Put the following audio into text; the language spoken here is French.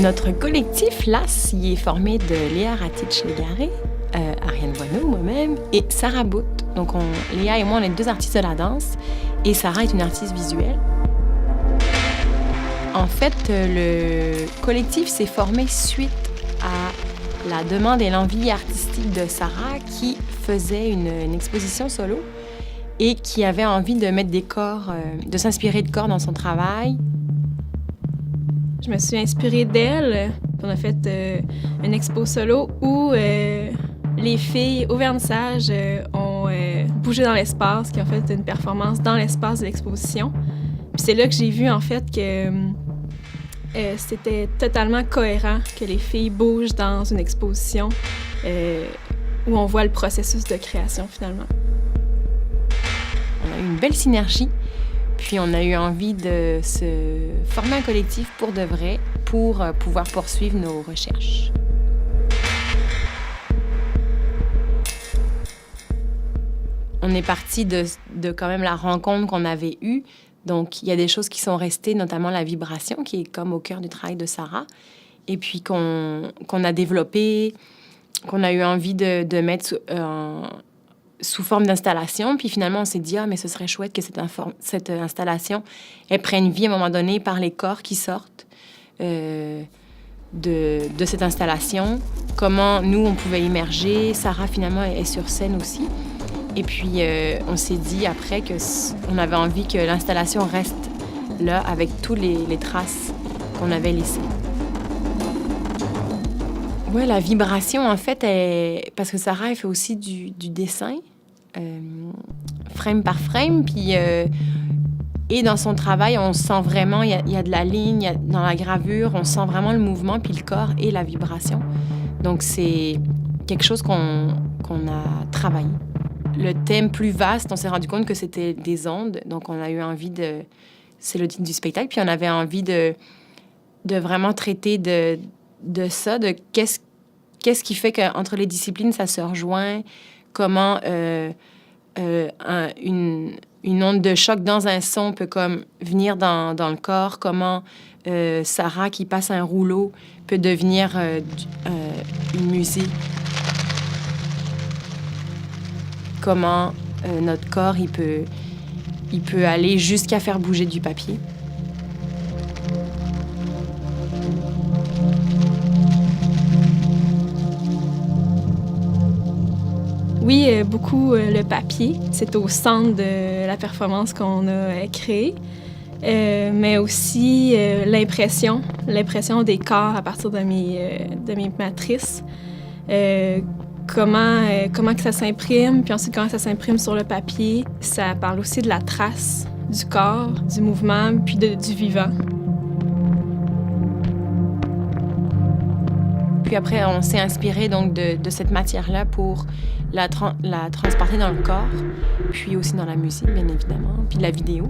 Notre collectif, LAS, il est formé de Léa Ratich-Légaré, Ariane Boineau, moi-même, et Sarah Bout. Donc, Léa et moi, on est 2 artistes de la danse, et Sarah est une artiste visuelle. En fait, le collectif s'est formé suite à la demande et l'envie artistique de Sarah, qui faisait une exposition solo et qui avait envie de mettre des corps, de s'inspirer de corps dans son travail. Je me suis inspirée d'elle. On a fait une expo solo où les filles au vernissage ont bougé dans l'espace, qui ont fait une performance dans l'espace de l'exposition. Puis c'est là que j'ai vu en fait que c'était totalement cohérent que les filles bougent dans une exposition où on voit le processus de création finalement. On a eu une belle synergie. Puis on a eu envie de se former un collectif pour de vrai, pour pouvoir poursuivre nos recherches. On est parti de quand même la rencontre qu'on avait eue. Donc, il y a des choses qui sont restées, notamment la vibration, qui est comme au cœur du travail de Sarah, et puis qu'on a développé, qu'on a eu envie de mettre sous forme d'installation. Puis finalement, on s'est dit, mais ce serait chouette que cette installation, elle prenne vie à un moment donné par les corps qui sortent de cette installation. Comment nous, on pouvait immerger. Sarah, finalement, est sur scène aussi. Et puis, on s'est dit après qu'on avait envie que l'installation reste là avec tous les traces qu'on avait laissées. Oui, la vibration, en fait, parce que Sarah, elle fait aussi du dessin, frame par frame, puis et dans son travail, on sent vraiment, il y a de la ligne, dans la gravure, on sent vraiment le mouvement, puis le corps et la vibration. Donc, c'est quelque chose qu'on a travaillé. Le thème plus vaste, on s'est rendu compte que c'était des ondes, donc on a eu envie de... C'est le titre du spectacle, puis on avait envie de vraiment traiter de ça, de qu'est-ce qui fait qu'entre les disciplines, ça se rejoint, comment une onde de choc dans un son peut comme venir dans le corps, comment Sarah qui passe un rouleau peut devenir une musique, comment notre corps il peut aller jusqu'à faire bouger du papier. Oui, beaucoup le papier. C'est au centre de la performance qu'on a créée. Mais aussi l'impression des corps à partir de mes matrices. Comment que ça s'imprime, puis ensuite comment ça s'imprime sur le papier. Ça parle aussi de la trace du corps, du mouvement, puis du vivant. Puis après, on s'est inspiré donc de cette matière-là pour la transporter dans le corps, puis aussi dans la musique, bien évidemment, puis la vidéo.